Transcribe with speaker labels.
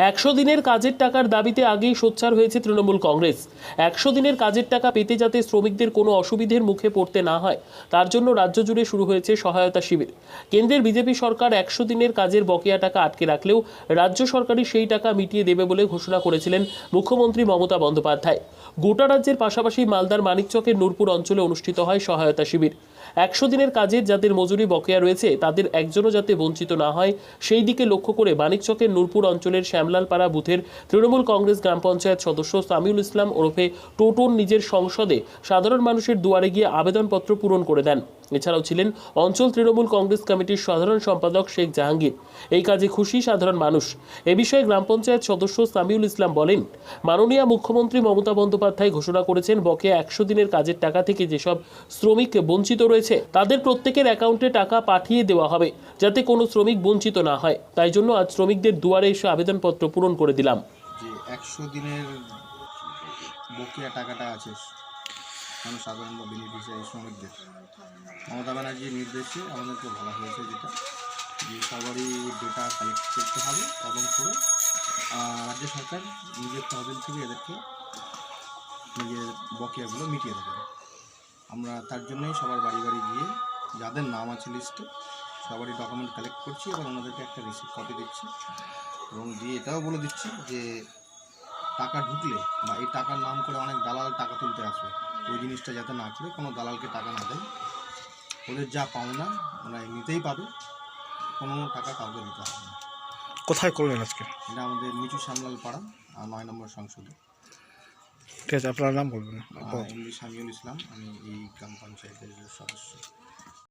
Speaker 1: 100 দিনের কাজের টাকার দাবিতে আগেই সোচ্চার হয়েছে তৃণমূল কংগ্রেস। 100 দিনের কাজের টাকা পেতে যাতে শ্রমিকদের কোনো অসুবিধার মুখে পড়তে না হয়, তার জন্য রাজ্য জুড়ে শুরু হয়েছে সহায়তা শিবির। কেন্দ্রের বিজেপি সরকার 100 দিনের কাজের বকেয়া টাকা আটকে রাখলেও রাজ্য সরকারই সেই টাকা মিটিয়ে দেবে বলে ঘোষণা করেছিলেন মুখ্যমন্ত্রী মমতা বন্দ্যোপাধ্যায়। গোটা রাজ্যের পাশাপাশি মালদার মানিকচকের নূরপুর অঞ্চলে অনুষ্ঠিত হয় সহায়তা শিবির। 100 দিনের কাজের যাদের মজুরি বকেয়া রয়েছে তাদের একজনও যাতে বঞ্চিত না হয় সেই দিকে লক্ষ্য করে মানিকচকের নূরপুর অঞ্চলের শ্যামলালপাড়া বুথের তৃণমূল কংগ্রেস গ্রাম পঞ্চায়েত সদস্য সামিউল ইসলাম ওরফে টোটন নিজের সংসদে সাধারণ মানুষের দুয়ারে গিয়ে আবেদনপত্র পূরণ করে দেন। এছাড়াও ছিলেন অঞ্চল তৃণমূল কংগ্রেস কমিটির সাধারণ সম্পাদক শেখ জাহাঙ্গীর। এই কাজে খুশি সাধারণ মানুষ। এ বিষয়ে গ্রাম পঞ্চায়েত সদস্য সামিউল ইসলাম বলেন, মাননীয় মুখ্যমন্ত্রী মমতা বন্দ্যোপাধ্যায় ঘোষণা করেছেন বকেয়া 100 দিনের কাজের টাকা থেকে যেসব শ্রমিক বঞ্চিত রয়েছে তাদের প্রত্যেকের অ্যাকাউন্টে টাকা পাঠিয়ে দেওয়া হবে যাতে কোনো শ্রমিক বঞ্চিত না হয়। তাই জন্য আজ শ্রমিকদের দুয়ারে এসে আবেদনপত্র পূরণ করে দিলাম।
Speaker 2: যে 100 দিনের বকেয়া টাকাটা আছে মানে সাধারণ বা বেনিফিশিয়ারি শ্রমিকদের, মমতা ব্যানার্জির নির্দেশে আমাদেরকে বলা হয়েছে যেটা যে সবারই ডেটা কালেক্ট করতে হবে এবং করে রাজ্য সরকার নিজের তহবিল থেকে এদেরকে নিজের বকেয়াগুলো মিটিয়ে দেবে। আমরা তার জন্যই সবার বাড়ি বাড়ি গিয়ে যাদের নাম আছে লিস্টে সবারই ডকুমেন্ট কালেক্ট করছি এবং ওনাদেরকে একটা রিসিপ্ট কপি দিচ্ছি এবং দিয়ে এটাও বলে দিচ্ছি যে টাকা ঢুকলে বা এই টাকার নাম করে অনেক দালাল টাকা তুলতে আসবে, ওই জিনিসটা যাতে না করে কোনো দালালকে টাকা না দেয়, ওদের যা পাওনা ওরা নিতেই পাবে, কোনো টাকা কাউকে দিতে হবে না।
Speaker 3: কোথায় করলেন আজকে?
Speaker 2: এটা আমাদের নিচু শ্যামলালপাড়া 9 নম্বর সংসদে।
Speaker 3: ঠিক আছে, আপনার নাম বলবেন।
Speaker 2: এমডি সামিউল ইসলাম, আমি এই গ্রাম পঞ্চায়েতের সদস্য।